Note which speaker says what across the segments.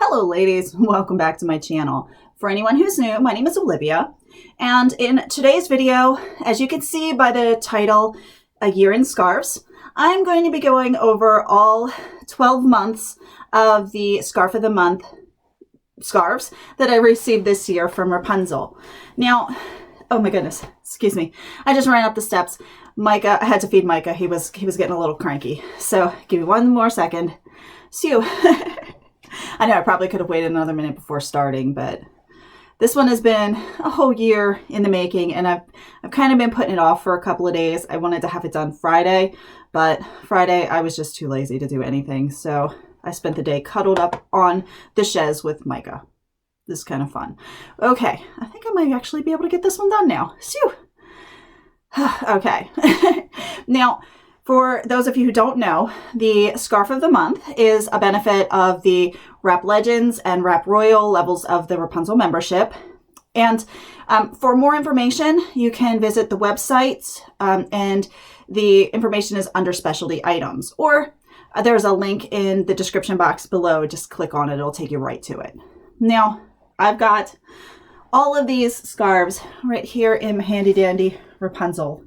Speaker 1: Hello ladies, welcome back to my channel. For anyone who's new, my name is Olivia, and in today's video, as you can see by the title, A Year in Scarves, I'm going to be going over all 12 months of the Scarf of the Month scarves that I received this year from Wrapunzel. Now, oh my goodness, excuse me, I just ran up the steps. Micah, I had to feed Micah, he was getting a little cranky, so give me one more second. So I know I probably could have waited another minute before starting, but this one has been a whole year in the making, and I've kind of been putting it off for a couple of days. I wanted to have it done Friday, but Friday I was just too lazy to do anything, so I spent the day cuddled up on the chaise with Micah. This is kind of fun. Okay, I think I might actually be able to get this one done now. Phew. Okay. Now, for those of you who don't know, the Scarf of the Month is a benefit of the Wrap Legends and Wrap Royal levels of the Wrapunzel membership. And for more information, you can visit the website, and the information is under specialty items. Or there's a link in the description box below. Just click on it. It'll take you right to it. Now, I've got all of these scarves right here in my handy dandy Wrapunzel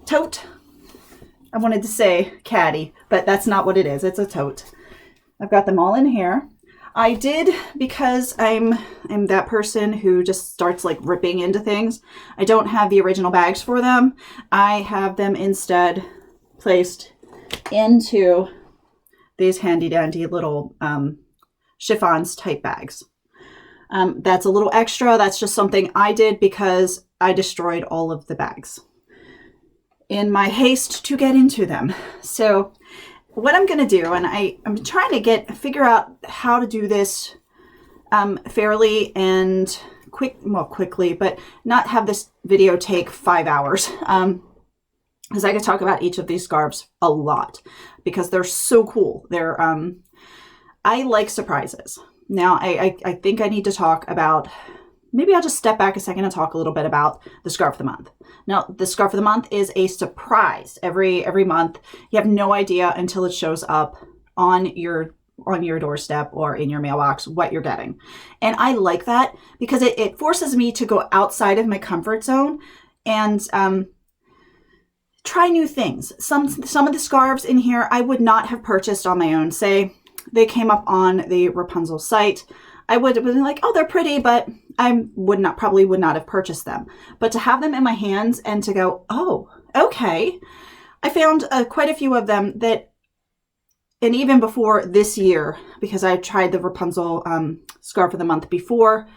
Speaker 1: tote. I wanted to say caddy, but that's not what it is. It's a tote. I've got them all in here. I did, because I'm that person who just starts like ripping into things. I don't have the original bags for them. I have them instead placed into these handy dandy little chiffons type bags. That's a little extra. That's just something I did because I destroyed all of the bags in my haste to get into them. So what I'm going to do, and I'm trying to figure out how to do this fairly and quickly, but not have this video take 5 hours. Because I could talk about each of these scarves a lot because they're so cool. They're, I like surprises. Now, I think I need to talk about, maybe I'll just step back a second and talk a little bit about the Scarf of the Month. Now, the Scarf of the Month is a surprise every month. You have no idea until it shows up on your doorstep or in your mailbox what you're getting. And I like that because it forces me to go outside of my comfort zone and try new things. Some of the scarves in here I would not have purchased on my own. Say they came up on the Wrapunzel site, I would have been like, oh, they're pretty, but I probably would not have purchased them. But to have them in my hands and to go, oh, okay. I found quite a few of them that, and even before this year, because I tried the Wrapunzel Scarf of the Month before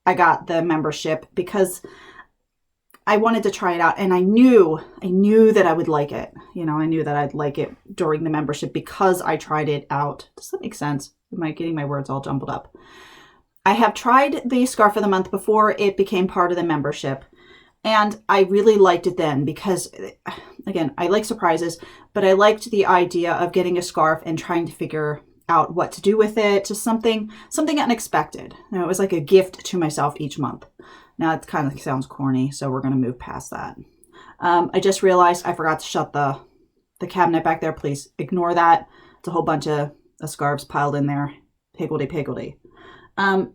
Speaker 1: I got the membership, because I wanted to try it out, and I knew that I would like it. You know, I knew that I'd like it during the membership because I tried it out. Does that make sense? Am I getting my words all jumbled up? I have tried the Scarf of the Month before it became part of the membership, and I really liked it then because, again, I like surprises, but I liked the idea of getting a scarf and trying to figure out what to do with it, just something unexpected. Now, it was like a gift to myself each month. Now, it kind of sounds corny, so we're going to move past that. I just realized I forgot to shut the cabinet back there. Please ignore that. It's a whole bunch of scarves piled in there. Higgledy-piggledy. But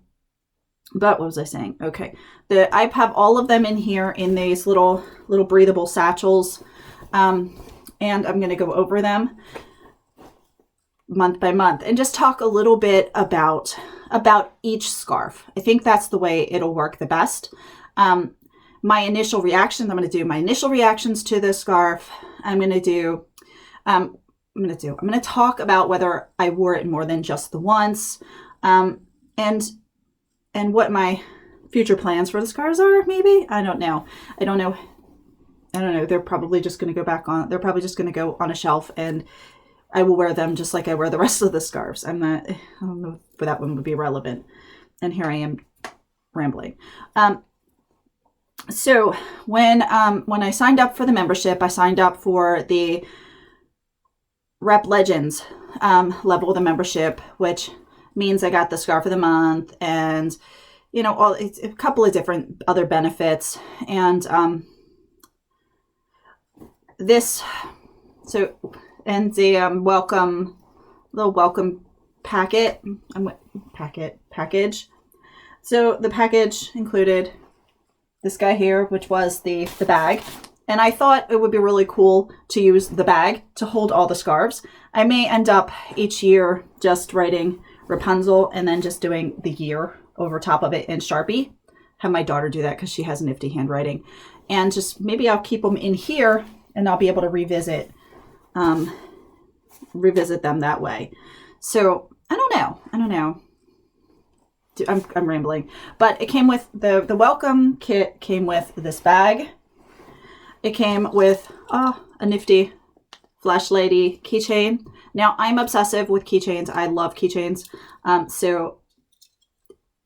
Speaker 1: what was I saying? Okay. I have all of them in here in these little breathable satchels. And I'm going to go over them month by month and just talk a little bit about each scarf. I think that's the way it'll work the best. My initial reactions, I'm going to do my initial reactions to this scarf. I'm going to talk about whether I wore it more than just the once, and what my future plans for the scarves are, maybe. I don't know. They're probably just going to go they're probably just going to go on a shelf, and I will wear them just like I wear the rest of the scarves. I don't know if that one would be relevant. And here I am rambling. So when I signed up for the membership, I signed up for the Wrap Legends level of the membership, which means I got the Scarf of the Month and, you know, it's a couple of different other benefits. And the welcome little welcome package. So the package included this guy here, which was the bag. And I thought it would be really cool to use the bag to hold all the scarves. I may end up each year just writing Wrapunzel and then just doing the year over top of it in Sharpie. Have my daughter do that because she has nifty handwriting. And just maybe I'll keep them in here and I'll be able to revisit them that way. So I don't know. I'm rambling. But it came with the welcome kit came with this bag. It came with a nifty flashlighty keychain. Now I'm obsessive with keychains. I love keychains. So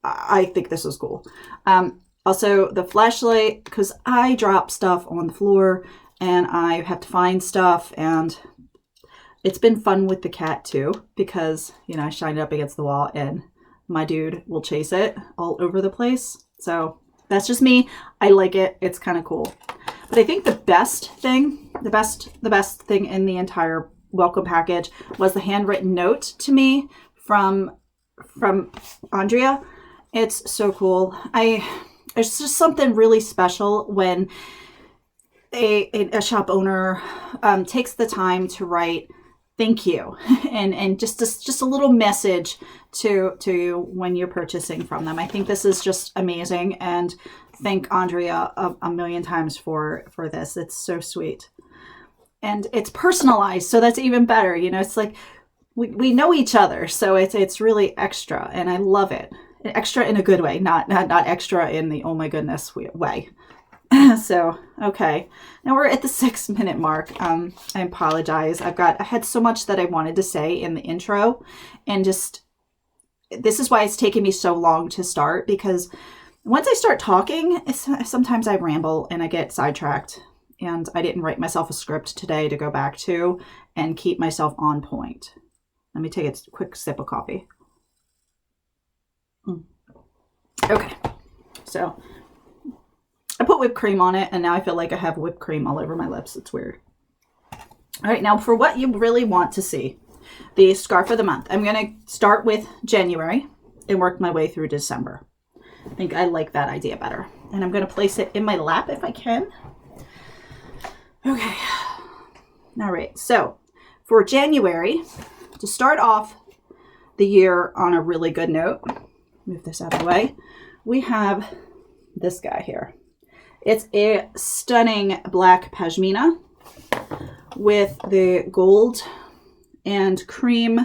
Speaker 1: I think this is cool. Also the flashlight, because I drop stuff on the floor and I have to find stuff, and it's been fun with the cat too, because, you know, I shine it up against the wall and my dude will chase it all over the place. So that's just me. I like it. It's kind of cool. But I think the best thing in the entire welcome package was the handwritten note to me from Andrea. It's so cool. There's just something really special when a shop owner takes the time to write thank you and just a little message to you when you're purchasing from them. I think this is just amazing, and thank Andrea a million times for this. It's so sweet. And it's personalized, so that's even better. You know, it's like we know each other, so it's really extra, and I love it. Extra in a good way, not extra in the oh my goodness way. So, okay. Now we're at the 6-minute mark. I apologize. I had so much that I wanted to say in the intro, and just, this is why it's taken me so long to start, because once I start talking, sometimes I ramble and I get sidetracked, and I didn't write myself a script today to go back to and keep myself on point. Let me take a quick sip of coffee. Okay. So I put whipped cream on it, and now I feel like I have whipped cream all over my lips. It's weird. All right, now for what you really want to see, the scarf of the month. I'm going to start with January and work my way through December. I think I like that idea better. And I'm going to place it in my lap if I can. Okay. All right, so for January, to start off the year on a really good note, move this out of the way, we have this guy here. It's a stunning black pashmina with the gold and cream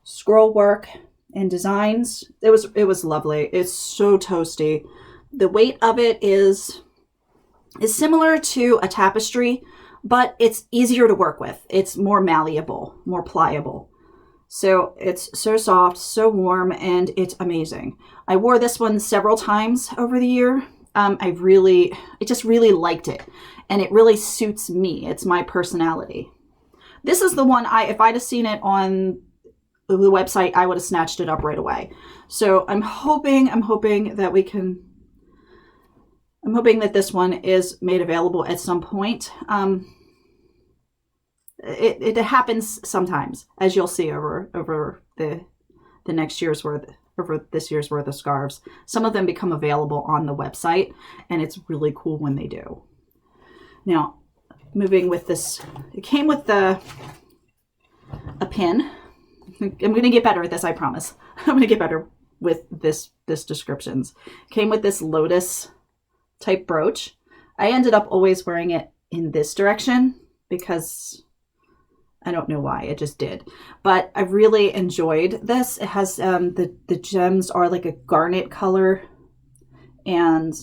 Speaker 1: scroll work and designs. It was lovely. It's so toasty. The weight of it is similar to a tapestry, but it's easier to work with. It's more malleable, more pliable. So it's so soft, so warm, and it's amazing. I wore this one several times over the year. I just really liked it, and it really suits me. It's my personality. This is the one if I'd have seen it on the website, I would have snatched it up right away. So I'm hoping that I'm hoping that this one is made available at some point. It happens sometimes, as you'll see over the next year's worth, over this year's worth of scarves. Some of them become available on the website, and it's really cool when they do. Now, moving with this, it came with a pin. I'm going to get better at this, I promise. I'm going to get better with this descriptions. It came with this lotus type brooch. I ended up always wearing it in this direction because I don't know why, it just did. But I really enjoyed this. It has the gems are like a garnet color, and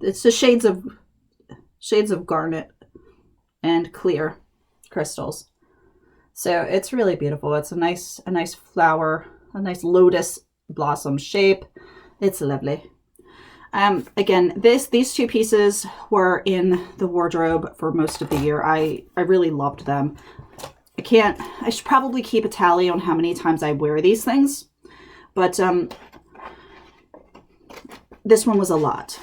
Speaker 1: it's the shades of garnet and clear crystals. So it's really beautiful. It's a nice flower, a nice lotus blossom shape. It's lovely. Again, these two pieces were in the wardrobe for most of the year. I really loved them. I should probably keep a tally on how many times I wear these things, but this one was a lot.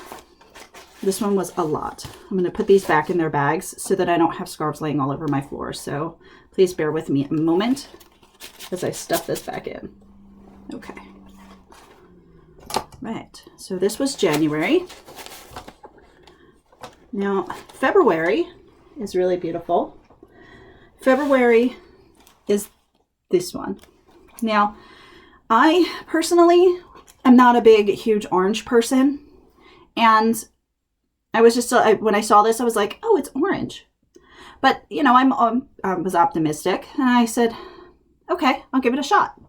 Speaker 1: This one was a lot. I'm going to put these back in their bags so that I don't have scarves laying all over my floor. So please bear with me a moment as I stuff this back in. Okay. Right. So this was January. Now, February is really beautiful. February is this one. Now, I personally am not a big, huge orange person. And I was just, when I saw this, I was like, oh, it's orange. But, you know, I was optimistic. And I said, okay, I'll give it a shot.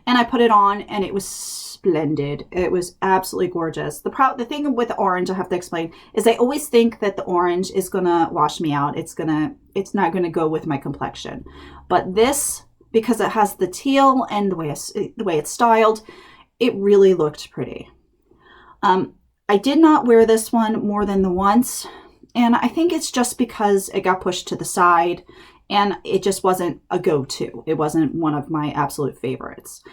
Speaker 1: And I put it on and it was splendid. It was absolutely gorgeous. The thing with the orange, I have to explain, is I always think that the orange is going to wash me out. It's not going to go with my complexion. But this, because it has the teal and the way it's styled, it really looked pretty. I did not wear this one more than the once, and I think it's just because it got pushed to the side and it just wasn't a go-to. It wasn't one of my absolute favorites.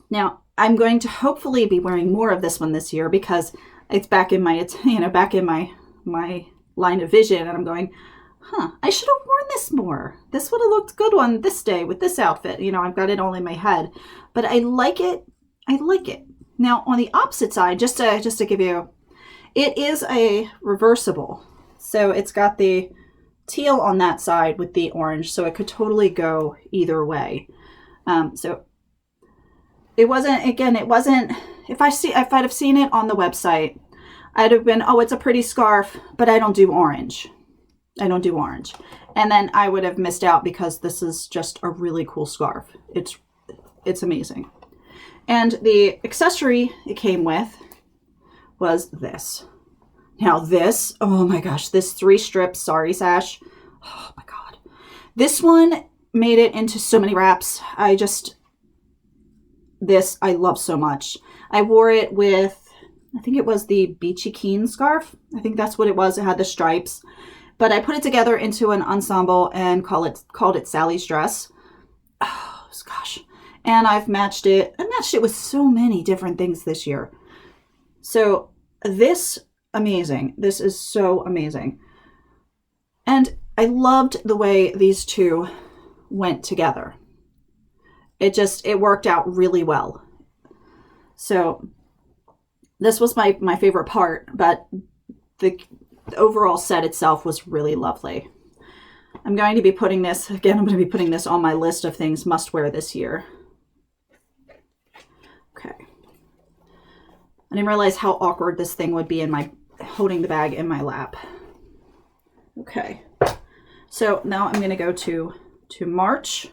Speaker 1: Now, I'm going to hopefully be wearing more of this one this year because it's back in my, back in my line of vision, and I'm going, I should have worn this more. This would have looked good on this day with this outfit. You know, I've got it all in my head, but I like it. I like it. Now, on the opposite side, just to give you, it is a reversible. So it's got the teal on that side with the orange, so it could totally go either way. So it wasn't, if I'd have seen it on the website, I'd have been, oh, it's a pretty scarf, but I don't do orange. I don't do orange. And then I would have missed out because this is just a really cool scarf. It's amazing. And the accessory it came with was this. Now this, oh my gosh, this 3-strip sari sash. Oh my God. This one made it into so many wraps. I love so much. I wore it with, I think it was the Beachy Keen scarf. I think that's what it was. It had the stripes. But I put it together into an ensemble and called it Sally's Dress. Oh gosh. And I've matched it. I matched it with so many different things this year. So this, amazing. This is so amazing. And I loved the way these two went together. It worked out really well. So this was my favorite part, but the overall set itself was really lovely. I'm going to be putting this on my list of things must wear this year. Okay. I didn't realize how awkward this thing would be holding the bag in my lap. Okay. So now I'm going to go to March.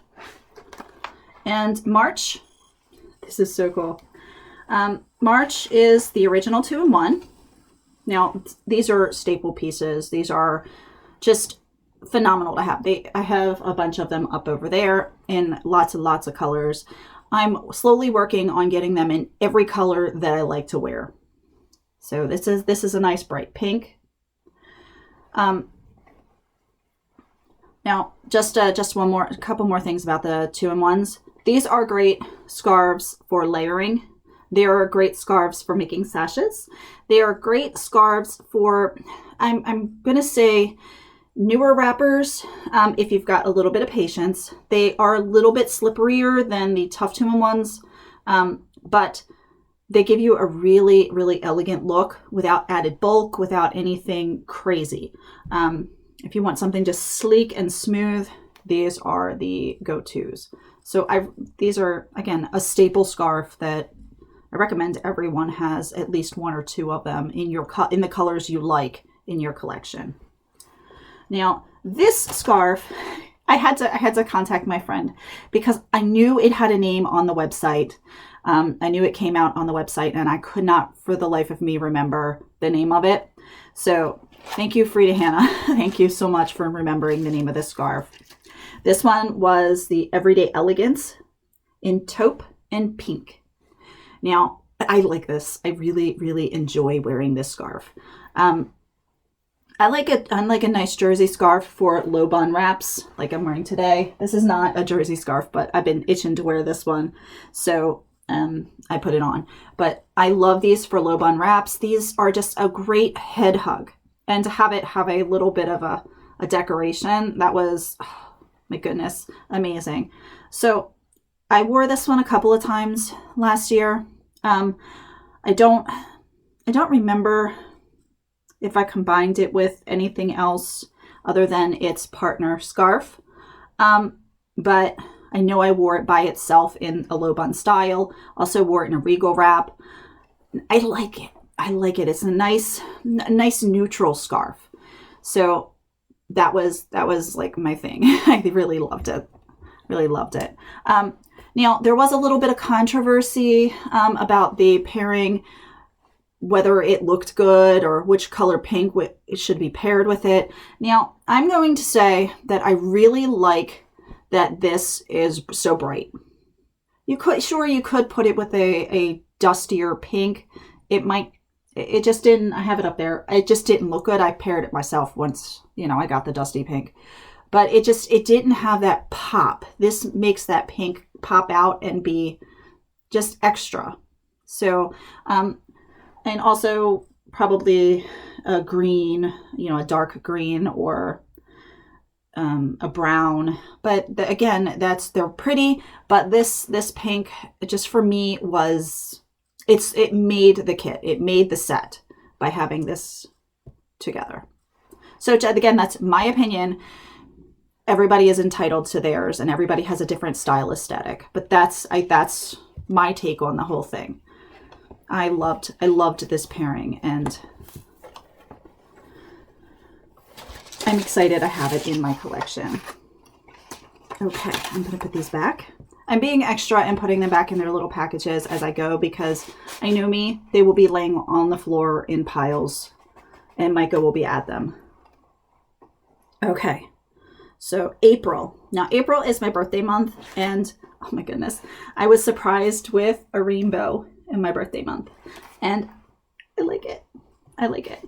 Speaker 1: And March, this is so cool. March is the original 2-in-1. Now, these are staple pieces. These are just phenomenal to have. I have a bunch of them up over there in lots and lots of colors. I'm slowly working on getting them in every color that I like to wear. So this is a nice bright pink. Now, just a couple more things about the 2-in-1s. These are great scarves for layering. They are great scarves for making sashes. They are great scarves for, I'm going to say, newer wrappers, if you've got a little bit of patience. They are a little bit slipperier than the tough 2-in-1s, but they give you a really, really elegant look without added bulk, without anything crazy. If you want something just sleek and smooth, these are the go-tos. So these are, again, a staple scarf that I recommend everyone has at least 1 or 2 of them in the colors you like in your collection. Now, this scarf, I had to contact my friend because I knew it had a name on the website. I knew it came out on the website, and I could not for the life of me remember the name of it. So thank you, Frida Hannah. Thank you so much for remembering the name of this scarf. This one was the Everyday Elegance in taupe and pink. Now, I like this. I really, really enjoy wearing this scarf. I like a nice jersey scarf for low bun wraps like I'm wearing today. This is not a jersey scarf, but I've been itching to wear this one. So I put it on. But I love these for low bun wraps. These are just a great head hug. And to have it have a little bit of a decoration, that was, oh, my goodness, amazing. So I wore this one a couple of times last year. I don't remember if I combined it with anything else other than its partner scarf. But I know I wore it by itself in a low bun style. Also wore it in a regal wrap. I like it. I like it. It's a nice neutral scarf. So that was like my thing. I really loved it. Really loved it. Now there was a little bit of controversy about the pairing, whether it looked good or which color pink it should be paired with it. Now I'm going to say that I really like that this is so bright. You could put it with a dustier pink. It just didn't, I have it up there. It just didn't look good. I paired it myself once, I got the dusty pink, but it didn't have that pop. This makes that pink pop out and be just extra. So, and also probably a green, a dark green or a brown, but again, they're pretty, but this pink just for me it made the kit, it made the set by having this together. So again, that's my opinion. Everybody is entitled to theirs and everybody has a different style aesthetic, but that's my take on the whole thing. I loved this pairing and I'm excited I have it in my collection. Okay, I'm going to put these back. I'm being extra and putting them back in their little packages as I go because I know me, they will be laying on the floor in piles and Micah will be at them. Okay, so April. Now April is my birthday month and oh my goodness, I was surprised with a rainbow in my birthday month and I like it. I like it.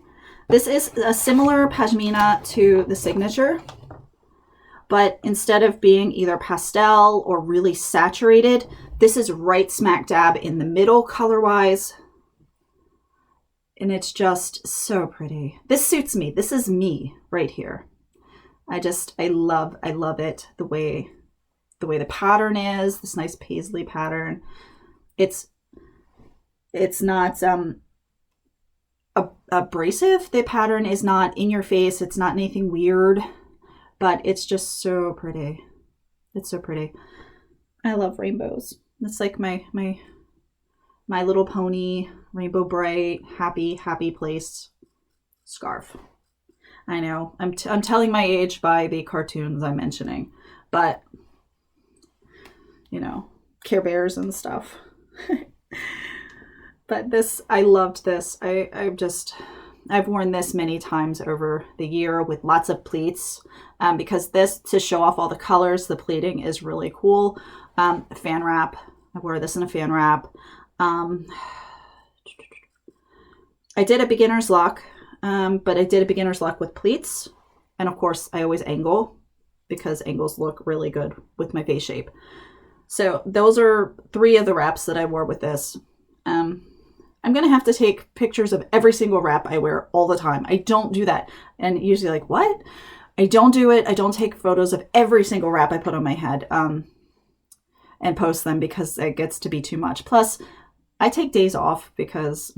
Speaker 1: This is a similar pashmina to the signature, but instead of being either pastel or really saturated, this is right smack dab in the middle color-wise. And it's just so pretty. This suits me. This is me right here. I love it. The way the pattern is, this nice paisley pattern. It's not abrasive. The pattern is not in your face. It's not anything weird, but it's just so pretty. It's so pretty. I love rainbows. It's like my Little Pony, Rainbow Bright, happy place scarf. I know I'm telling my age by the cartoons I'm mentioning, but Care Bears and stuff. But this, I loved this. I've worn this many times over the year with lots of pleats because this, to show off all the colors, the pleating is really cool. Fan wrap. I wore this in a fan wrap. I did a beginner's luck, but I did a beginner's luck with pleats. And of course, I always angle because angles look really good with my face shape. So those are 3 of the wraps that I wore with this. I'm going to have to take pictures of every single wrap I wear all the time. I don't do that. And usually like, what? I don't do it. I don't take photos of every single wrap I put on my head and post them because it gets to be too much. Plus, I take days off because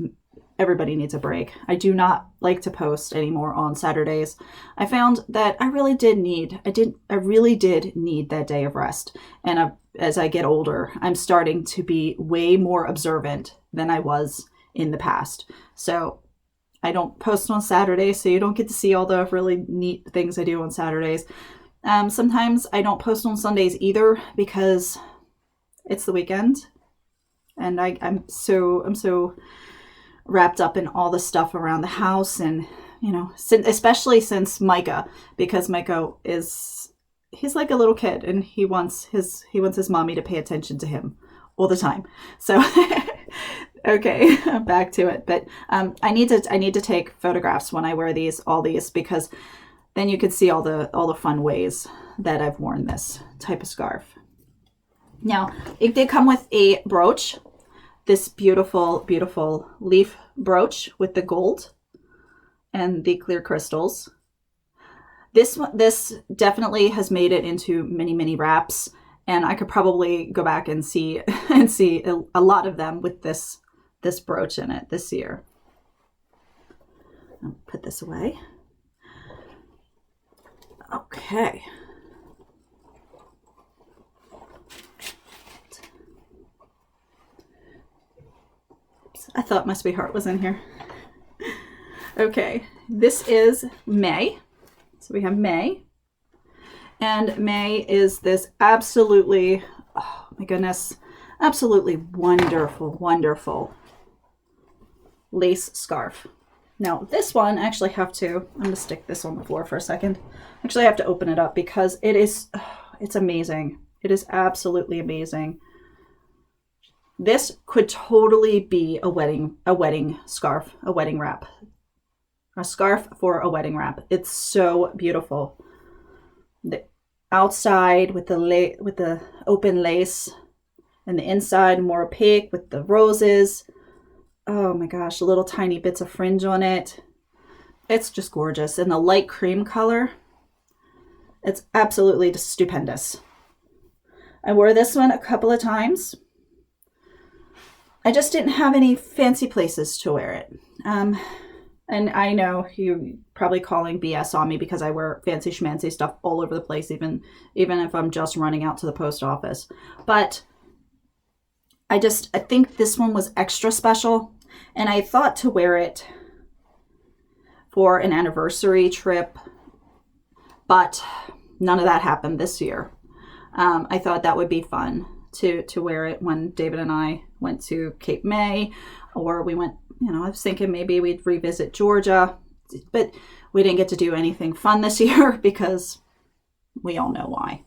Speaker 1: everybody needs a break. I do not like to post anymore on Saturdays. I found that I really did need that day of rest. And as I get older, I'm starting to be way more observant than I was in the past. So I don't post on Saturdays, so you don't get to see all the really neat things I do on Saturdays. Sometimes I don't post on Sundays either because it's the weekend and I'm so wrapped up in all the stuff around the house and especially since Micah, because Micah he's like a little kid and he wants his mommy to pay attention to him all the time. So okay, back to it. But I need to take photographs when I wear all these because then you can see all the fun ways that I've worn this type of scarf. Now, it did come with a brooch. this beautiful, beautiful leaf brooch with the gold and the clear crystals. This definitely has made it into many, many wraps, and I could probably go back and see a lot of them with this brooch in it this year. I'll put this away. Okay. Oops, I thought my sweetheart was in here. Okay, this is May. So we have May. And May is this absolutely, oh my goodness, absolutely wonderful, wonderful lace scarf. Now this one, I actually have to, I'm going to stick this on the floor for a second. Actually, I have to open it up because it is, it's amazing. It is absolutely amazing. This could totally be a wedding scarf, a wedding wrap. A scarf for a wedding wrap. It's so beautiful. The outside with the open lace, and the inside more opaque with the roses. Oh my gosh, little tiny bits of fringe on it. It's just gorgeous. And the light cream color, it's absolutely just stupendous. I wore this one a couple of times. I just didn't have any fancy places to wear it. And I know you're probably calling BS on me because I wear fancy schmancy stuff all over the place, even if I'm just running out to the post office. But I think this one was extra special, and I thought to wear it for an anniversary trip, but none of that happened this year. I thought that would be fun to wear it when David and I went to Cape May, or we went, I was thinking maybe we'd revisit Georgia, but we didn't get to do anything fun this year because we all know why.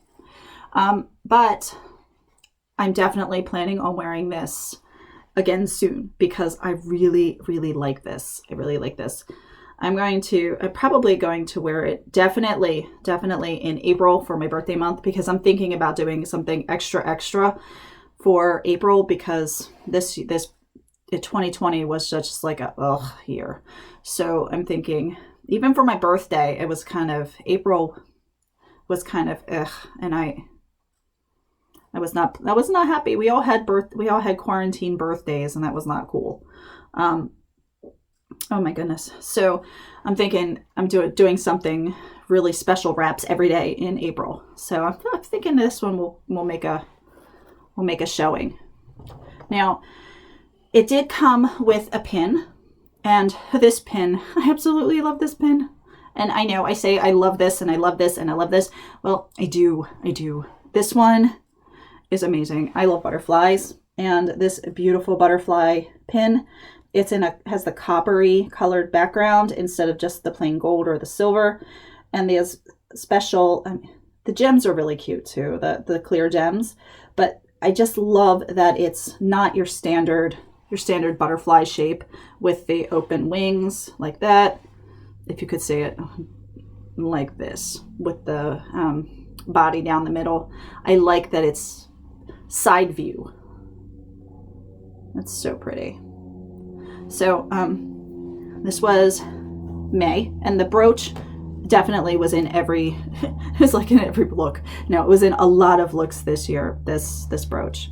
Speaker 1: But I'm definitely planning on wearing this again soon because I really, really like this. I really like this. I'm probably going to wear it definitely in April for my birthday month, because I'm thinking about doing something extra for April, because this 2020 was just like a ugh year. So I'm thinking even for my birthday, it was kind of, April was kind of ugh, and I was not happy. We all had quarantine birthdays, and that was not cool. Oh my goodness. So I'm thinking I'm doing something really special wraps every day in April. So I'm thinking this one will make a showing. Now, it did come with a pin, and this pin, I absolutely love this pin. And I know I say I love this and I love this and I love this. Well, I do. This one is amazing. I love butterflies, and this beautiful butterfly pin, has the coppery colored background instead of just the plain gold or the silver. And there's special, the gems are really cute too, the clear gems, but I just love that it's not your standard butterfly shape with the open wings like that, if you could say it like this, with the body down the middle. I like that it's side view. That's so pretty. So this was May, and the brooch definitely was in every, it was like in every look. No, it was in a lot of looks this year, this brooch,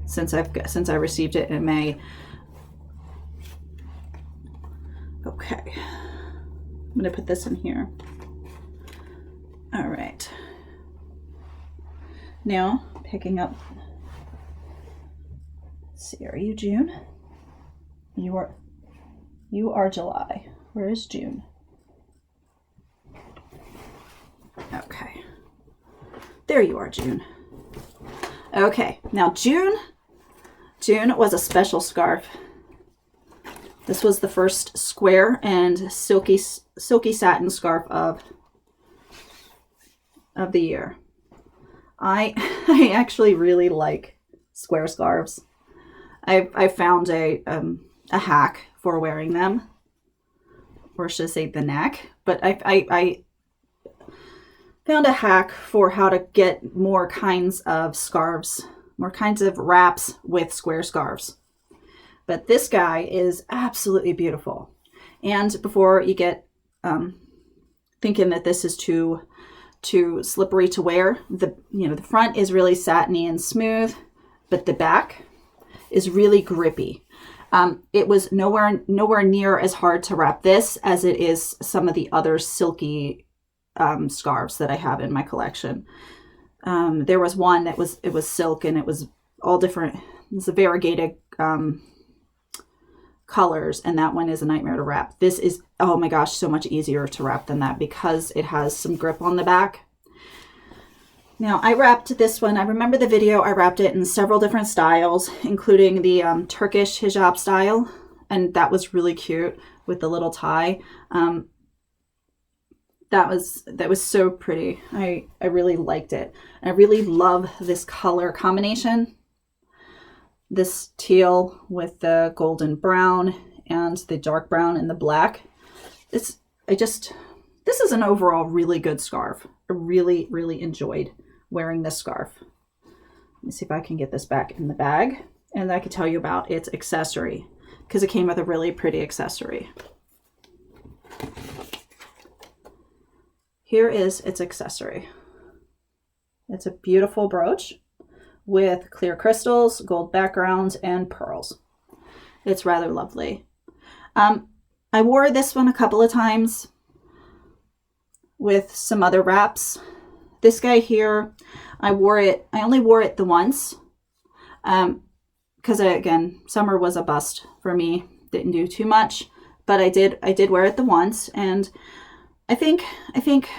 Speaker 1: since I received it in May. Okay, I'm gonna put this in here. All right. Now, picking up, let's see, are you June? You are July. Where is June? Okay. There you are, June. Okay, now June was a special scarf. This was the first square and silky satin scarf of the year. I actually really like square scarves. I found a hack for wearing them, or should I say the knack, but I found a hack for how to get more kinds of scarves, more kinds of wraps with square scarves. But this guy is absolutely beautiful. And before you get thinking that this is too slippery to wear, the front is really satiny and smooth, but the back is really grippy. It was nowhere near as hard to wrap this as it is some of the other silky scarves that I have in my collection. There was one that was silk, and it was all different. It was a variegated colors, and that one is a nightmare to wrap. This is, oh my gosh, so much easier to wrap than that because it has some grip on the back. Now, I wrapped this one. I remember the video. I wrapped it in several different styles, including the Turkish hijab style, and that was really cute with the little tie. That was so pretty. I really liked it. I really love this color combination. This teal with the golden brown and the dark brown and the black. This is an overall really good scarf. I really, really enjoyed wearing this scarf. Let me see if I can get this back in the bag, and I can tell you about its accessory because it came with a really pretty accessory. Here is its accessory. It's a beautiful brooch with clear crystals, gold backgrounds, and pearls. It's rather lovely. I wore this one a couple of times with some other wraps. This guy here, I only wore it the once because again, summer was a bust for me. Didn't do too much, but I did wear it the once, and I think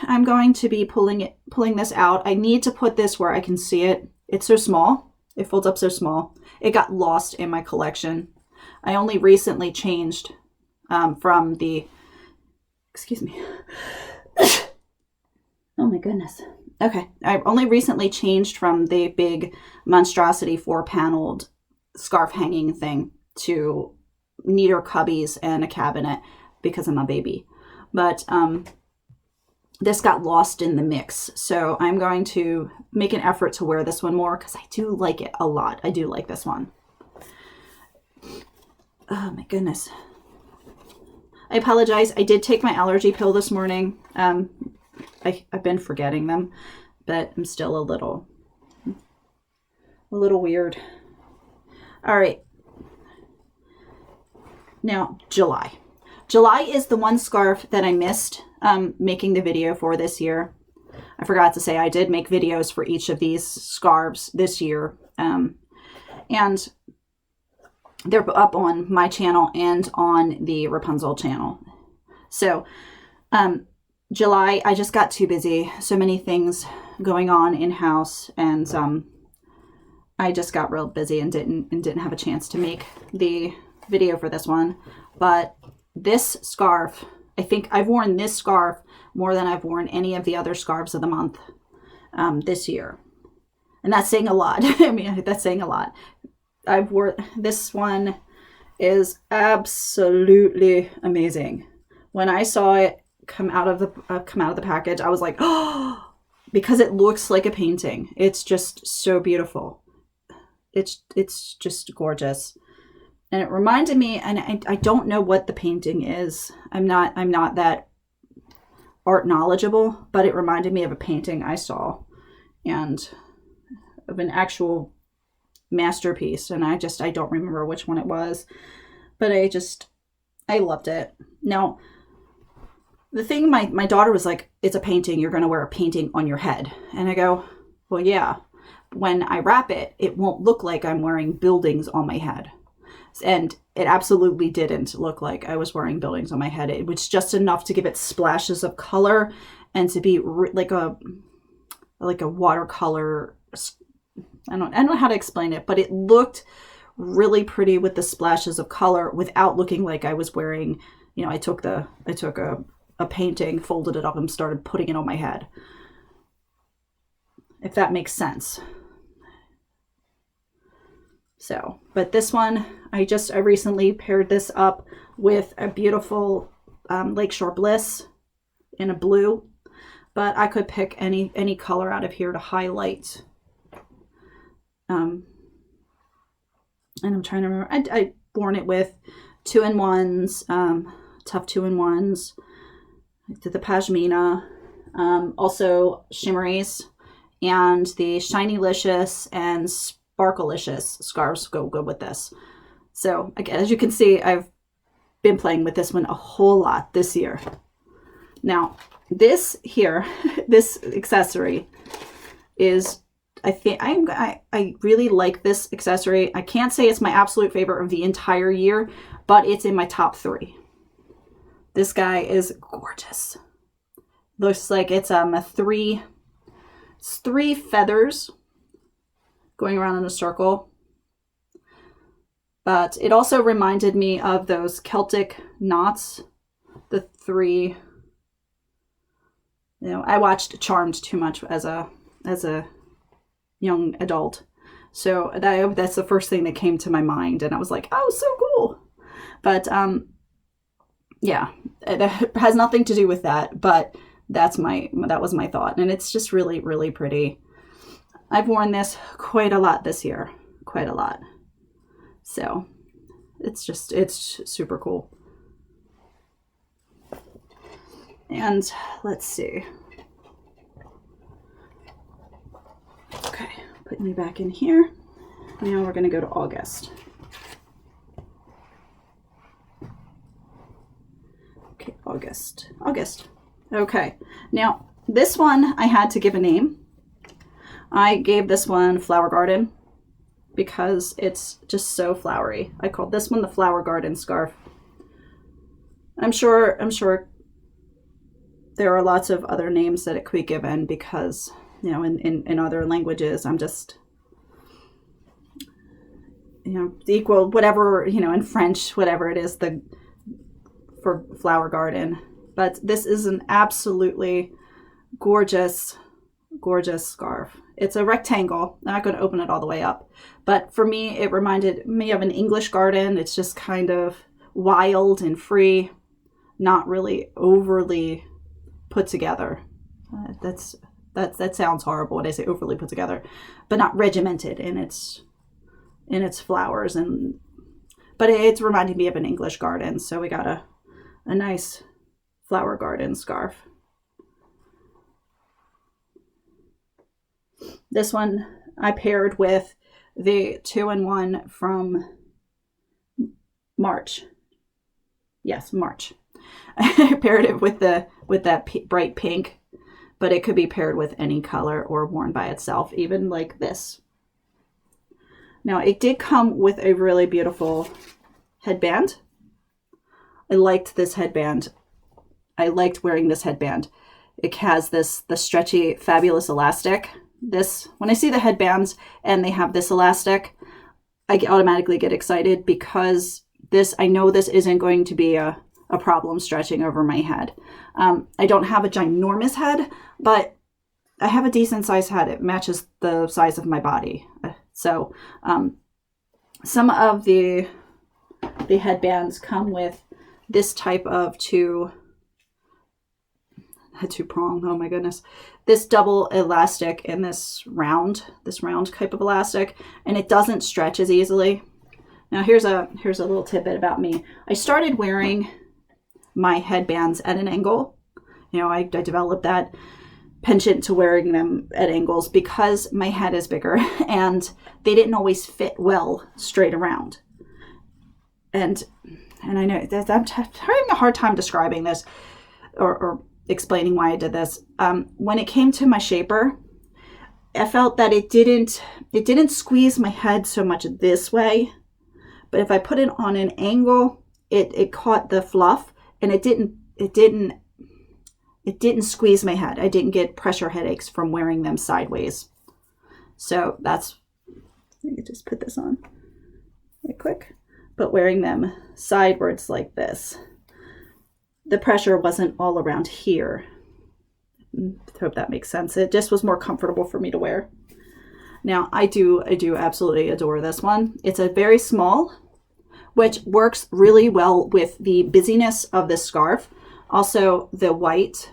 Speaker 1: I'm going to be pulling this out. I need to put this where I can see it. It's so small. It folds up so small. It got lost in my collection. I only recently changed from the, excuse me. Oh my goodness. Okay. I only recently changed from the big monstrosity 4-paneled scarf hanging thing to neater cubbies and a cabinet because I'm a baby. But this got lost in the mix. So I'm going to make an effort to wear this one more because I do like it a lot. I do like this one. Oh my goodness. I apologize. I did take my allergy pill this morning. I've been forgetting them, but I'm still a little weird. All right. Now, July. July is the one scarf that I missed making the video for this year. I forgot to say I did make videos for each of these scarves this year. And they're up on my channel and on the Wrapunzel channel. So July, I just got too busy. So many things going on in-house, and I just got real busy and didn't have a chance to make the video for this one. But this scarf, I think I've worn this scarf more than I've worn any of the other scarves of the month this year. And that's saying a lot. I mean, that's saying a lot. This one is absolutely amazing. When I saw it come out of the package, I was like, oh, because it looks like a painting. It's just so beautiful. It's just gorgeous. And it reminded me, and I don't know what the painting is. I'm not that art knowledgeable, but it reminded me of a painting I saw and of an actual masterpiece. And I don't remember which one it was, but I loved it. Now, the thing, my daughter was like, it's a painting. You're going to wear a painting on your head. And I go, well, yeah. When I wrap it, it won't look like I'm wearing buildings on my head. And it absolutely didn't look like I was wearing buildings on my head. It was just enough to give it splashes of color and to be like a watercolor. I don't know how to explain it, but it looked really pretty with the splashes of color without looking like I was wearing, I took a painting, folded it up, and started putting it on my head. If that makes sense. So, but this one, I recently paired this up with a beautiful Lakeshore Bliss in a blue, but I could pick any color out of here to highlight. And I'm trying to remember, worn it with 2-in-1s, tough 2-in-1s. I did the pashmina, also shimmeries, and the Shinylicious and Sparklicious scarves go good with this. So again, as you can see, I've been playing with this one a whole lot this year. Now, this here, this accessory is, I really like this accessory. I can't say it's my absolute favorite of the entire year, but it's in my top 3. This guy is gorgeous. Looks like it's three feathers going around in a circle. But it also reminded me of those Celtic knots, the 3. You know, I watched Charmed too much as a young adult, so that's the first thing that came to my mind, and I was like, oh, so cool. But yeah, it has nothing to do with that, but that was my thought, and it's just really, really pretty. I've worn this quite a lot this year, quite a lot. So it's super cool. And let's see. Okay, putting me back in here. Now we're going to go to August. Okay, August. Okay, now this one I had to give a name. I gave this one Flower Garden because it's just so flowery. I called this one the Flower Garden scarf. I'm sure there are lots of other names that it could be given because, you know, in other languages, I'm just, you know, equal, whatever, you know, in French, whatever it is, for Flower Garden. But this is an absolutely gorgeous, gorgeous scarf. It's a rectangle. I'm not going to open it all the way up. But for me, it reminded me of an English garden. It's just kind of wild and free, not really overly put together. That sounds horrible when I say overly put together, but not regimented in its flowers, but it's reminding me of an English garden. So we got a nice Flower Garden scarf. This one I paired with the 2-in-1 from March. Yes, March. I paired it with that bright pink, but it could be paired with any color or worn by itself, even like this. Now, it did come with a really beautiful headband. I liked this headband. I liked wearing this headband. It has the stretchy, fabulous elastic. When I see the headbands and they have this elastic, I automatically get excited because I know this isn't going to be a problem stretching over my head. I don't have a ginormous head, but I have a decent sized head. It matches the size of my body. So some of the headbands come with this type of two-prong, oh my goodness, this double elastic and this round type of elastic, and it doesn't stretch as easily. Now here's a little tidbit about me. I started wearing my headbands at an angle. You know, I developed that penchant to wearing them at angles because my head is bigger and they didn't always fit well straight around. And I know that I'm having a hard time describing this or explaining why I did this. When it came to my shaper, I felt that it didn't squeeze my head so much this way, but if I put it on an angle, it caught the fluff and it didn't squeeze my head. I didn't get pressure headaches from wearing them sideways. So let me just put this on right quick. But wearing them sidewards like this, the pressure wasn't all around here. I hope that makes sense. It just was more comfortable for me to wear. Now, I do absolutely adore this one. It's a very small, which works really well with the busyness of this scarf. Also, the white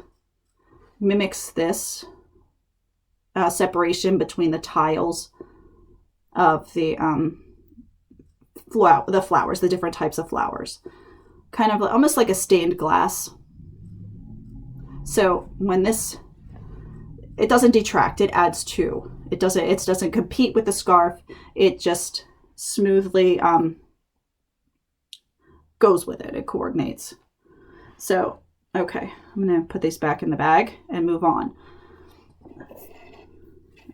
Speaker 1: mimics this separation between the tiles of the the flowers, the different types of flowers. Kind of almost like a stained glass. So when this, it doesn't detract, it adds to. It doesn't compete with the scarf. It just smoothly goes with it. It coordinates. So, okay, I'm gonna put these back in the bag and move on.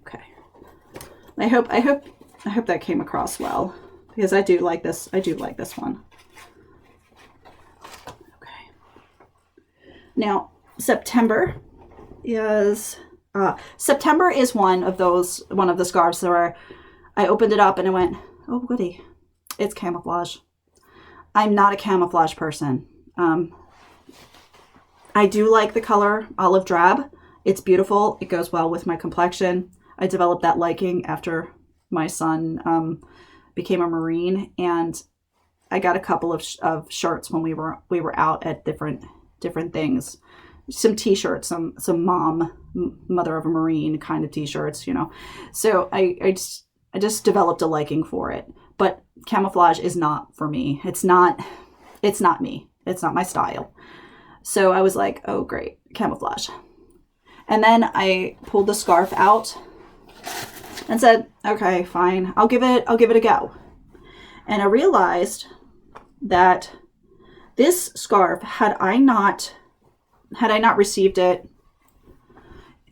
Speaker 1: Okay. I hope that came across well, because I do like this. I do like this one. Okay. Now, September is one of the scarves where I opened it up and I went, oh goody, it's camouflage. I'm not a camouflage person. I do like the color olive drab. It's beautiful. It goes well with my complexion. I developed that liking after my son became a Marine, and I got a couple of shirts when we were out at different things. Some t-shirts, some mother of a Marine kind of t-shirts, you know. So I just developed a liking for it. But camouflage is not for me. It's not me. It's not my style. So I was like, oh great, camouflage. And then I pulled the scarf out and said, okay, fine, I'll give it a go. And I realized that this scarf, had I not received it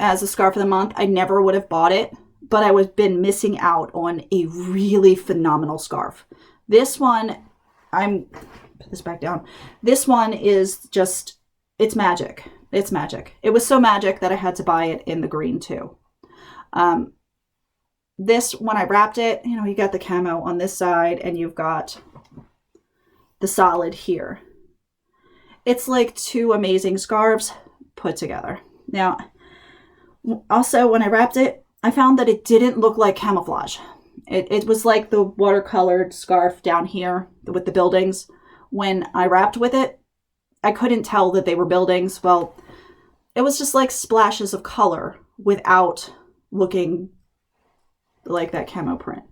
Speaker 1: as a scarf of the month, I never would have bought it, but I would have been missing out on a really phenomenal scarf. This one, put this back down. This one is just, it's magic. It's magic. It was so magic that I had to buy it in the green too. This, when I wrapped it, you know, you got the camo on this side and you've got the solid here. It's like two amazing scarves put together. Now, also when I wrapped it, I found that it didn't look like camouflage. It was like the watercolored scarf down here with the buildings. When I wrapped with it, I couldn't tell that they were buildings. Well, it was just like splashes of color without looking like that camo print.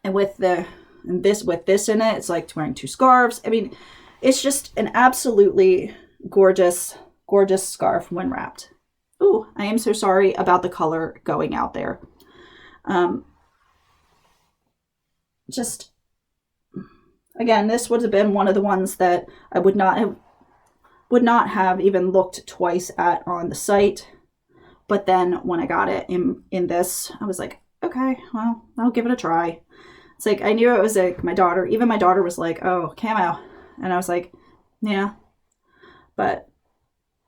Speaker 1: And with this in it, it's like wearing two scarves. I mean, it's just an absolutely gorgeous, gorgeous scarf when wrapped. Ooh, I am so sorry about the color going out there. Just, again, this would have been one of the ones that I would not have even looked twice at on the site. But then when I got it in this, I was like, okay, well, I'll give it a try. It's like, I knew it was like my daughter was like, oh, camo. And I was like, yeah, but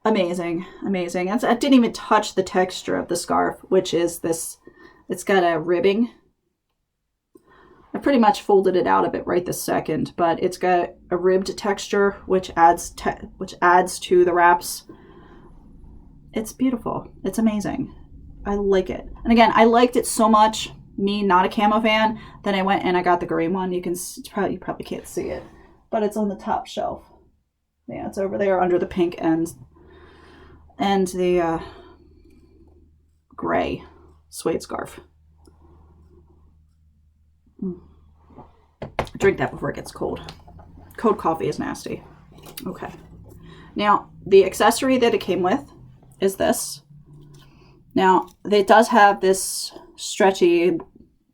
Speaker 1: amazing, amazing. I didn't even touch the texture of the scarf, which is this, it's got a ribbing. I pretty much folded it out a bit right this second, but it's got a ribbed texture, which adds to the wraps. It's beautiful. It's amazing. I like it. And again, I liked it so much, me not a camo fan, then I went and I got the gray one. You probably can't see it, but it's on the top shelf. Yeah, it's over there under the pink and the gray suede scarf. Drink that before it gets cold. Cold coffee is nasty. Okay. Now, the accessory that it came with is this. Now, it does have this stretchy,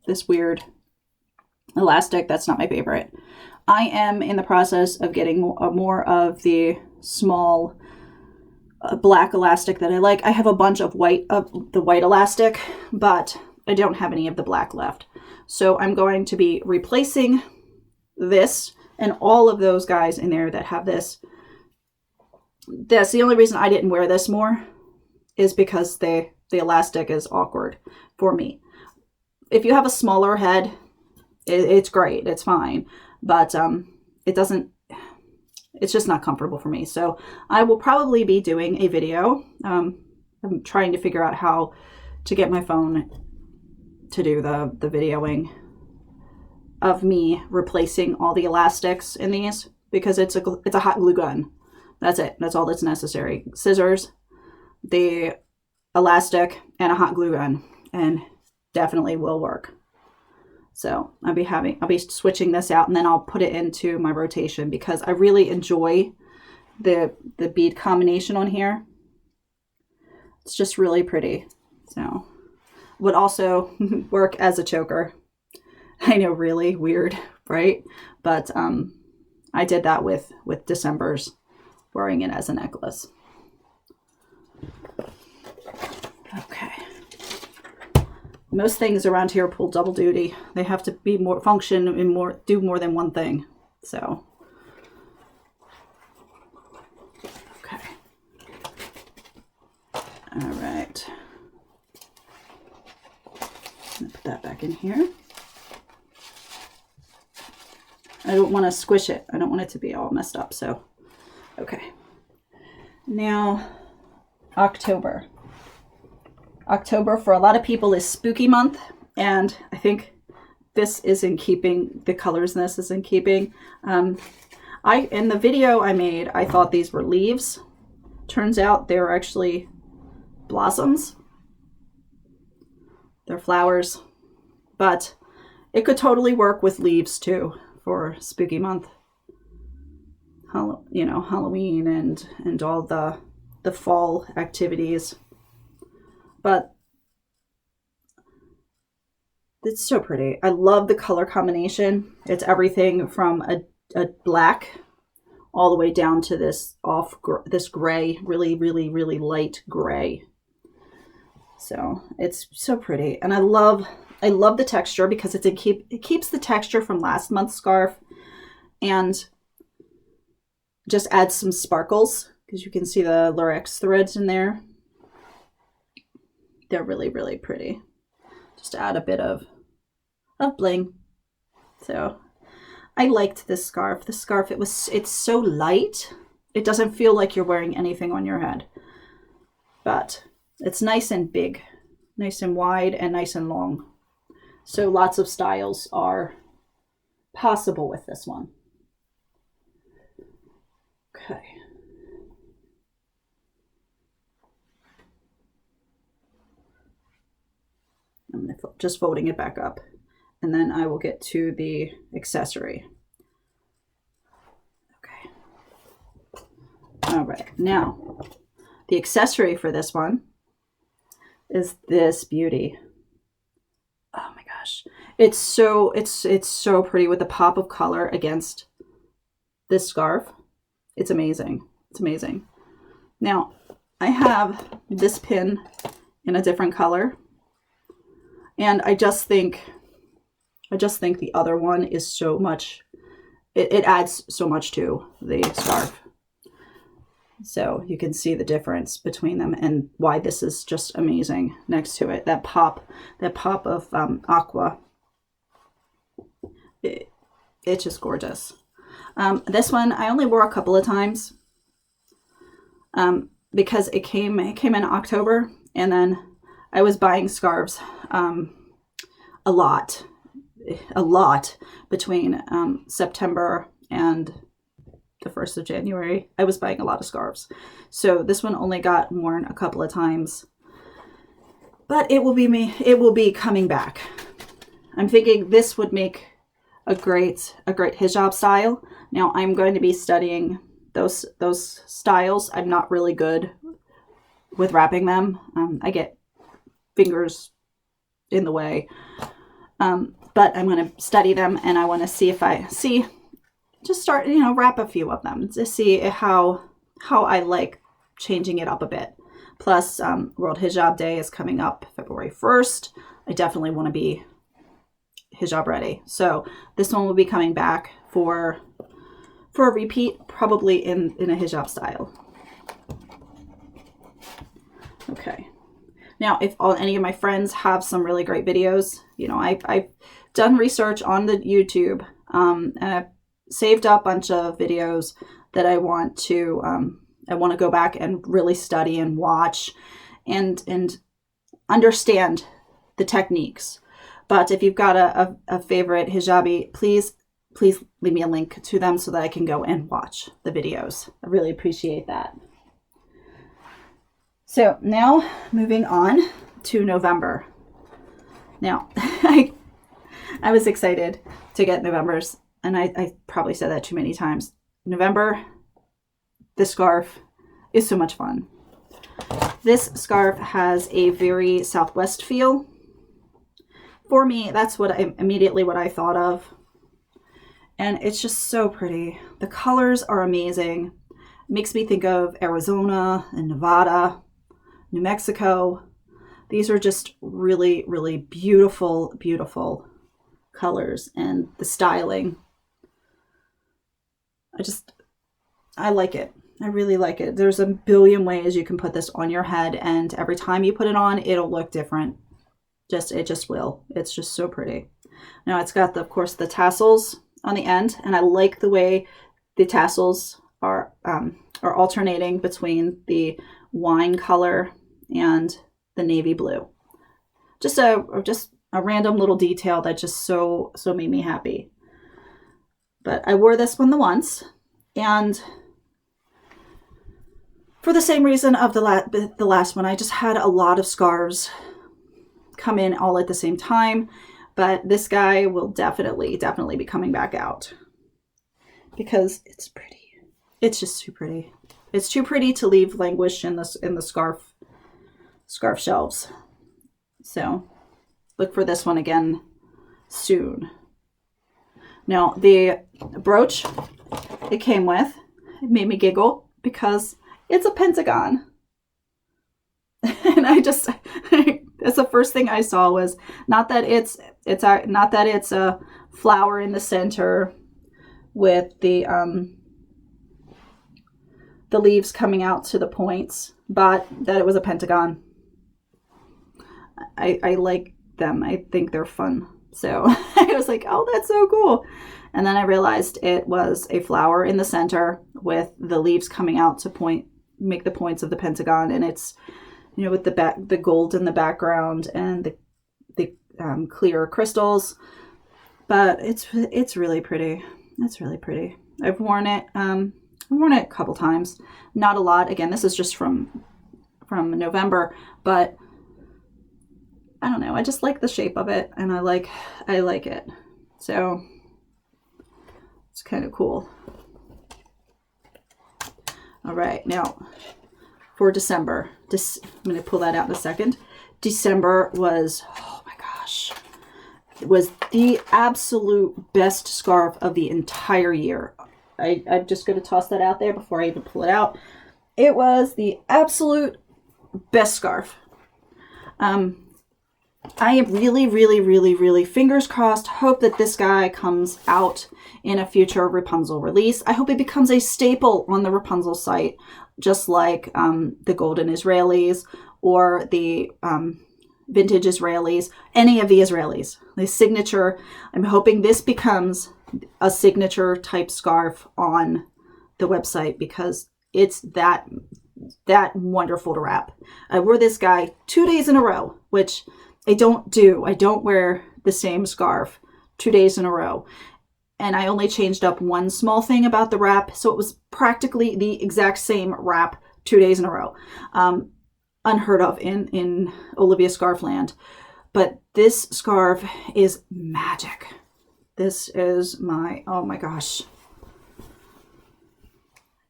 Speaker 1: this weird elastic. That's not my favorite. I am in the process of getting more of the small black elastic that I like. I have a bunch of the white elastic, but I don't have any of the black left. So I'm going to be replacing this and all of those guys in there that have this. That's the only reason I didn't wear this more, is because the elastic is awkward for me. If you have a smaller head, it's great, it's fine, but it's just not comfortable for me. So I will probably be doing a video. I'm trying to figure out how to get my phone to do the videoing of me replacing all the elastics in these, because it's a hot glue gun. That's it. That's all that's necessary. Scissors, the elastic, and a hot glue gun, and definitely will work. So I'll be switching this out, and then I'll put it into my rotation because I really enjoy the bead combination on here. It's just really pretty. So would also work as a choker. I know, really weird, right? But I did that with December's, wearing it as a necklace. Okay. Most things around here pull double duty. They have to be more function and do more than one thing. So, okay. All right. I'm gonna put that back in here. I don't want to squish it. I don't want it to be all messed up. So, okay. Now, October. October for a lot of people is spooky month, and I think this is in keeping. The colors in this is in keeping. In the video I made, I thought these were leaves. Turns out they're actually blossoms. They're flowers, but it could totally work with leaves too for spooky month. You know, Halloween and all the fall activities. But it's so pretty. I love the color combination. It's everything from a black all the way down to this gray, really, really, really light gray. So it's so pretty. And I love the texture because it keeps the texture from last month's scarf and just adds some sparkles because you can see the lurex threads in there. They're really, really pretty. Just add a bit of bling. So I liked this scarf. The scarf, it's so light. It doesn't feel like you're wearing anything on your head. But it's nice and big, nice and wide, and nice and long. So lots of styles are possible with this one. Okay. I'm just folding it back up, and then I will get to the accessory. Okay. All right. Now, the accessory for this one is this beauty. Oh my gosh. It's so pretty with the pop of color against this scarf. It's amazing. It's amazing. Now, I have this pin in a different color. And I just think the other one is so much, it adds so much to the scarf. So you can see the difference between them and why this is just amazing next to it. That pop of aqua. It's just gorgeous. This one I only wore a couple of times because it came in October, and then I was buying scarves a lot between September and the 1st of January. I was buying a lot of scarves. So this one only got worn a couple of times. But it will be coming back. I'm thinking this would make a great hijab style. Now I'm going to be studying those styles. I'm not really good with wrapping them. I get fingers in the way. But I'm going to study them, and I want to see if just start, wrap a few of them to see how I like changing it up a bit. Plus, World Hijab Day is coming up February 1st. I definitely want to be hijab ready. So this one will be coming back for a repeat, probably in a hijab style. Okay. Now, if any of my friends have some really great videos, I've done research on the YouTube, and I've saved up a bunch of videos that I want to go back and really study and watch and understand the techniques. But if you've got a favorite hijabi, please leave me a link to them so that I can go and watch the videos. I really appreciate that. So now moving on to November. Now, I was excited to get November's, and I probably said that too many times. November, this scarf is so much fun. This scarf has a very Southwest feel. For me, that's what immediately what I thought of. And it's just so pretty. The colors are amazing. It makes me think of Arizona and Nevada, New Mexico. These are just really, really beautiful, beautiful colors, and the styling. I like it. I really like it. There's a billion ways you can put this on your head, and every time you put it on, it'll look different. It just will. It's just so pretty. Now it's got, of course, the tassels on the end, and I like the way the tassels are alternating between the wine color and the navy blue. Just a random little detail that just so made me happy. But I wore this one once, and for the same reason of the last one, I just had a lot of scarves come in all at the same time. But this guy will definitely be coming back out because it's pretty. It's just too pretty. It's too pretty to leave languish in the scarf shelves. So look for this one again soon. Now the brooch it came with, it made me giggle because it's a pentagon. And that's the first thing I saw was not that it's a flower in the center with the leaves coming out to the points, but that it was a pentagon. I like them. I think they're fun. So I was like, oh, that's so cool. And then I realized it was a flower in the center with the leaves coming out to make the points of the pentagon. And it's, with the gold in the background and the clear crystals. But it's really pretty. It's really pretty. I've worn it. I've worn it a couple times. Not a lot. Again, this is just from November, but I don't know. I just like the shape of it, and I like it. So it's kind of cool. All right, now for December, I'm going to pull that out in a second. December was, oh my gosh, it was the absolute best scarf of the entire year. I'm just going to toss that out there before I even pull it out. It was the absolute best scarf. I am really, fingers crossed, hope that this guy comes out in a future Wrapunzel release. I hope it becomes a staple on the Wrapunzel site, just like the Golden Israelis or the Vintage Israelis, any of the Israelis. The signature, I'm hoping this becomes a signature type scarf on the website because it's that wonderful to wrap. I wore this guy 2 days in a row, which I don't do. I don't wear the same scarf 2 days in a row. And I only changed up one small thing about the wrap. So it was practically the exact same wrap 2 days in a row. Unheard of in Olivia Scarfland. But this scarf is magic. This is oh my gosh.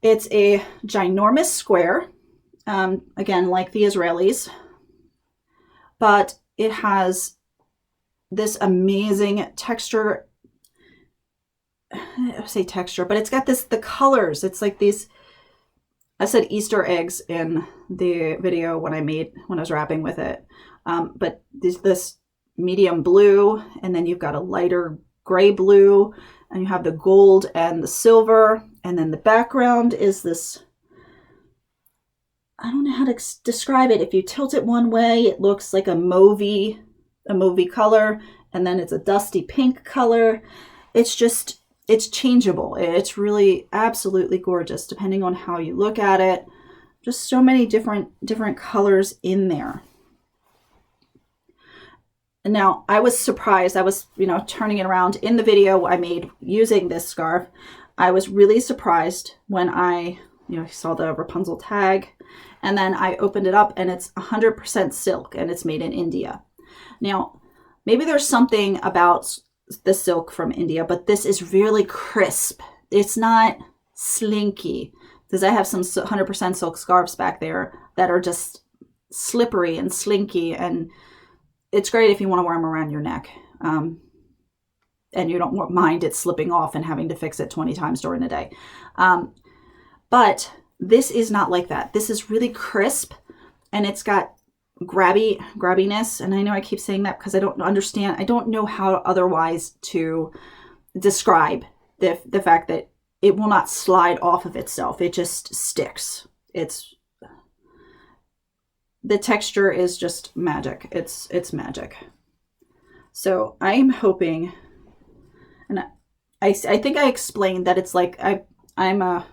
Speaker 1: It's a ginormous square. Again, like the Israelis. But it has this amazing texture. I say texture, but it's got the colors. It's like these, I said Easter eggs in the video when I was wrapping with it. But this medium blue, and then you've got a lighter gray blue, and you have the gold and the silver, and then the background is this, I don't know how to describe it. If you tilt it one way, it looks like a mauvey color, and then it's a dusty pink color. It's changeable. It's really absolutely gorgeous depending on how you look at it. Just so many different colors in there. And now I was surprised. I was, turning it around in the video I made using this scarf. I was really surprised when I, saw the Wrapunzel tag, and then I opened it up and it's 100% silk and it's made in India. Now, maybe there's something about the silk from India, but this is really crisp. It's not slinky, because I have some 100% silk scarves back there that are just slippery and slinky, and it's great if you want to wear them around your neck. And you don't mind it slipping off and having to fix it 20 times during the day. But this is not like that. This is really crisp, and it's got grabbiness. And I know I keep saying that because I don't understand. I don't know how otherwise to describe the fact that it will not slide off of itself. It just sticks. The texture is just magic. It's magic. So I'm hoping, and I think I explained that it's like I'm a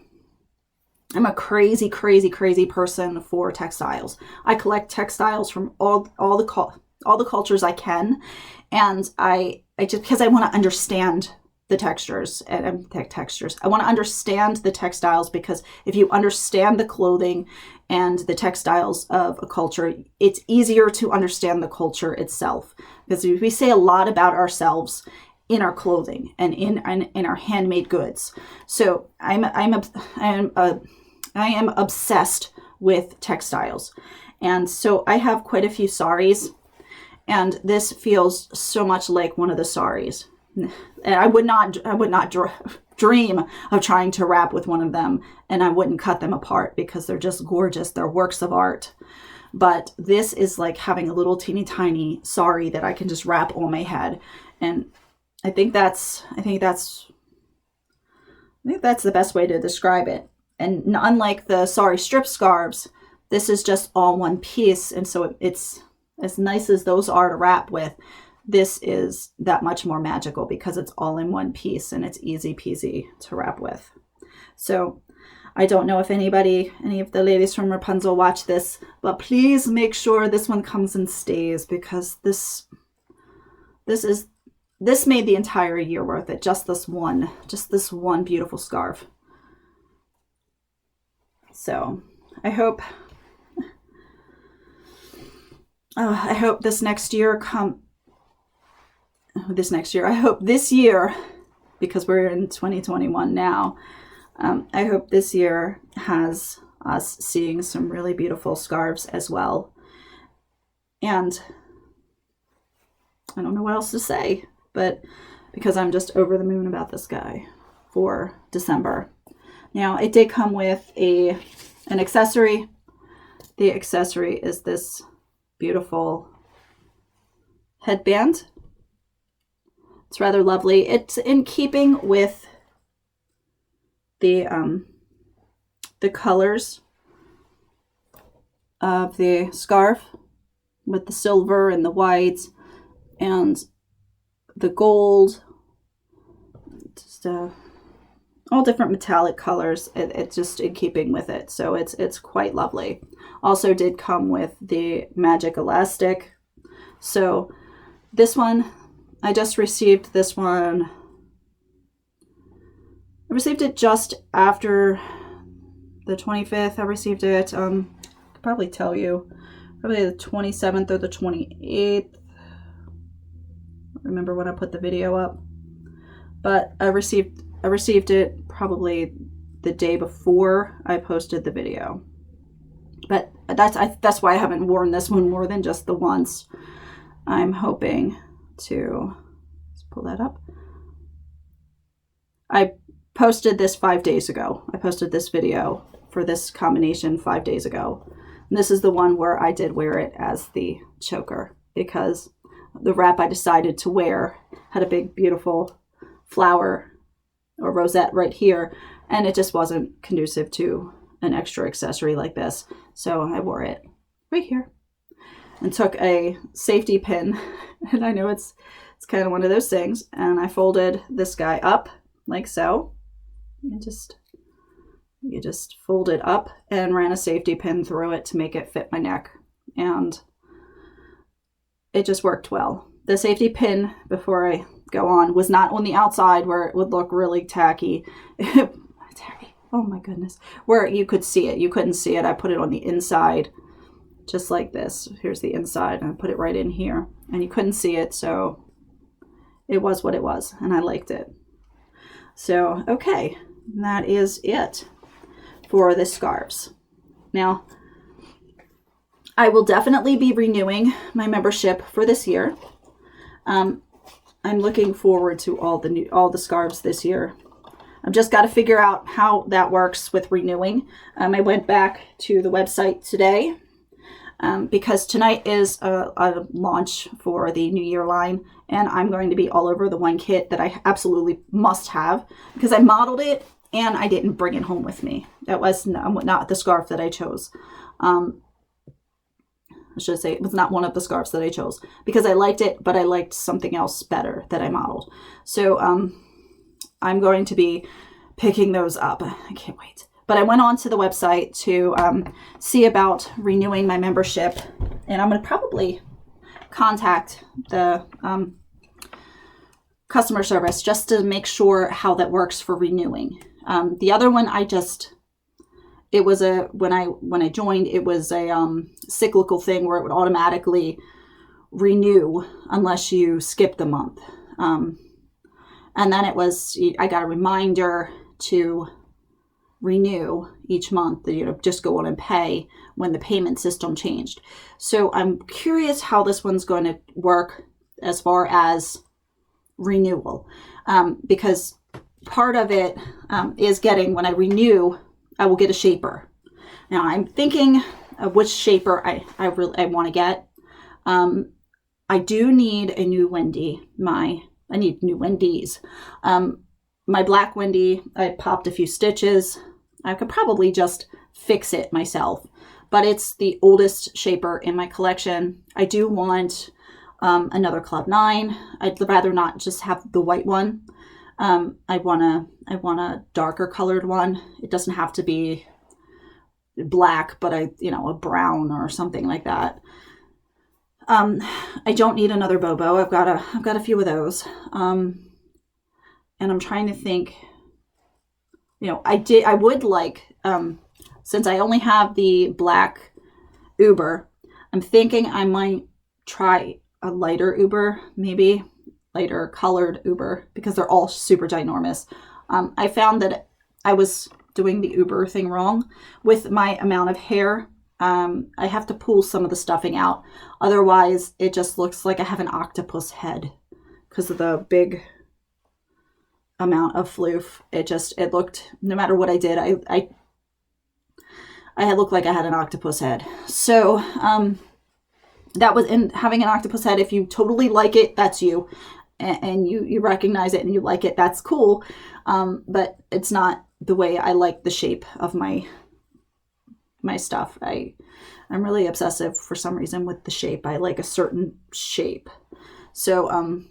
Speaker 1: crazy person for textiles. I collect textiles from all the cultures I can, and I just, because I want to understand the textures and textures. I want to understand the textiles, because if you understand the clothing and the textiles of a culture, it's easier to understand the culture itself. Because we say a lot about ourselves in our clothing and in our handmade goods. So I am obsessed with textiles, and so I have quite a few saris, and this feels so much like one of the saris. And I would not dream of trying to wrap with one of them, and I wouldn't cut them apart because they're just gorgeous. They're works of art. But this is like having a little teeny tiny sari that I can just wrap on my head, and I think that's the best way to describe it. And unlike the sari strip scarves, this is just all one piece, and so it's as nice as those are to wrap with. This is that much more magical because it's all in one piece and it's easy peasy to wrap with. So I don't know if any of the ladies from Wrapunzel watch this, but please make sure this one comes and stays, because this made the entire year worth it. Just this one beautiful scarf. So I hope I hope this year, because we're in 2021 now, I hope this year has us seeing some really beautiful scarves as well. And I don't know what else to say, but because I'm just over the moon about this guy for December. Now, it did come with an accessory. The accessory is this beautiful headband. It's rather lovely. It's in keeping with the colors of the scarf, with the silver and the white and the gold. Just all different metallic colors. It's just in keeping with it. So it's quite lovely. Also did come with the magic elastic. So this one, I just received this one. I received it just after the 25th. I received it, I could probably tell you, probably the 27th or the 28th. I don't remember when I put the video up. But I received it probably the day before I posted the video. But that's why I haven't worn this one more than just the once. I'm hoping to, let's pull that up. I posted this 5 days ago. I posted this video for this combination 5 days ago. And this is the one where I did wear it as the choker, because the wrap I decided to wear had a big, beautiful flower or rosette right here, and it just wasn't conducive to an extra accessory like this. So I wore it right here and took a safety pin, and I know it's kind of one of those things, and I folded this guy up like so. You just fold it up and ran a safety pin through it to make it fit my neck, and it just worked well. The safety pin, before I go on, was not on the outside where it would look really tacky. Tacky, oh my goodness, where you could see it. You couldn't see it. I put it on the inside, just like this. Here's the inside, and I put it right in here, and you couldn't see it, so it was what it was, and I liked it. So, okay, that is it for the scarves. Now, I will definitely be renewing my membership for this year. I'm looking forward to all the scarves this year. I've just got to figure out how that works with renewing. I went back to the website today because tonight is a launch for the New Year line, and I'm going to be all over the one kit that I absolutely must have because I modeled it and I didn't bring it home with me. That was not the scarf that I chose. I should say it was not one of the scarves that I chose because I liked it, but I liked something else better that I modeled. So I'm going to be picking those up. I can't wait. But I went on to the website to see about renewing my membership, and I'm going to probably contact the customer service just to make sure how that works for renewing. The other one, it was when I joined, it was a cyclical thing where it would automatically renew unless you skip the month. And then I got a reminder to renew each month, just go on and pay when the payment system changed. So I'm curious how this one's going to work as far as renewal, because part of it is when I renew, I will get a shaper. Now I'm thinking of which shaper I want to get. I do need a new Wendy. I need new Wendy's. My black Wendy, I popped a few stitches. I could probably just fix it myself, but it's the oldest shaper in my collection. I do want another Club 9. I'd rather not just have the white one. I want a darker colored one. It doesn't have to be black, but a brown or something like that. I don't need another Bobo. I've got a few of those. And I'm trying to think, I would like, since I only have the black Uber, I'm thinking I might try a lighter Uber, maybe lighter colored Uber, because they're all super ginormous. I found that I was doing the Uber thing wrong with my amount of hair. I have to pull some of the stuffing out. Otherwise, it just looks like I have an octopus head because of the big amount of floof. It looked, no matter what I did, I had looked like I had an octopus head. So that was in having an octopus head. If you totally like it, that's you. And you recognize it and you like it, that's cool. But it's not the way I like the shape of my stuff. I'm really obsessive for some reason with the shape. I like a certain shape. So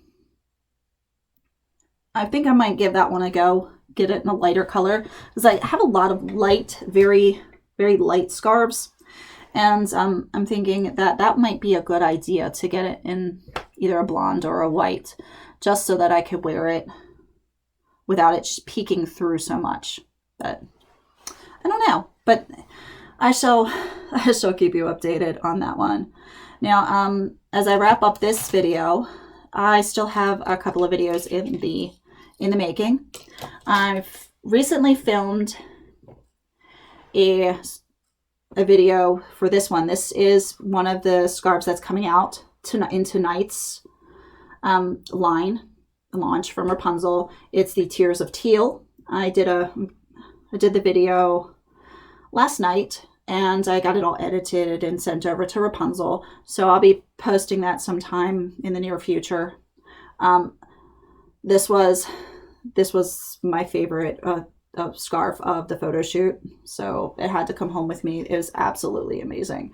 Speaker 1: I think I might give that one a go, get it in a lighter color, because I have a lot of light, very, very light scarves. And I'm thinking that might be a good idea to get it in either a blonde or a white, just so that I could wear it without it peeking through so much. But I don't know. But I shall keep you updated on that one. Now, as I wrap up this video, I still have a couple of videos in the making. I've recently filmed a video for this one. This is one of the scarves that's coming out in tonight's launch from Wrapunzel. It's the Tears of Teal. I did the video last night, and I got it all edited and sent over to Wrapunzel. So I'll be posting that sometime in the near future. This was my favorite scarf of the photo shoot, so it had to come home with me. It was absolutely amazing.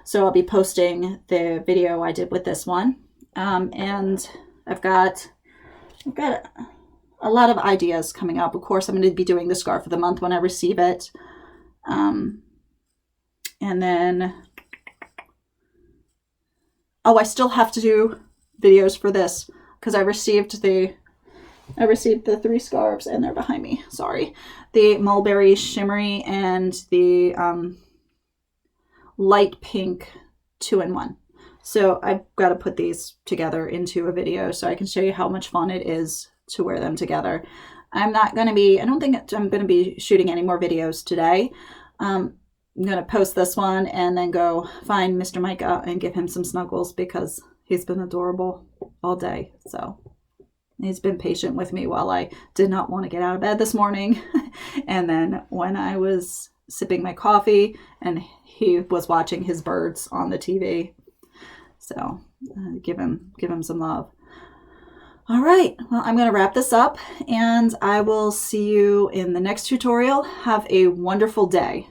Speaker 1: So I'll be posting the video I did with this one, and I've got a lot of ideas coming up. Of course, I'm going to be doing the scarf of the month when I receive it. And then, I still have to do videos for this because I received the 3 scarves and they're behind me. Sorry. The mulberry shimmery and the light pink 2-in-1. So I've got to put these together into a video so I can show you how much fun it is to wear them together. I don't think I'm going to be shooting any more videos today. I'm going to post this one and then go find Mr. Micah and give him some snuggles because he's been adorable all day. So he's been patient with me while I did not want to get out of bed this morning. And then when I was sipping my coffee and he was watching his birds on the TV. So give him some love. All right, well, I'm going to wrap this up and I will see you in the next tutorial. Have a wonderful day.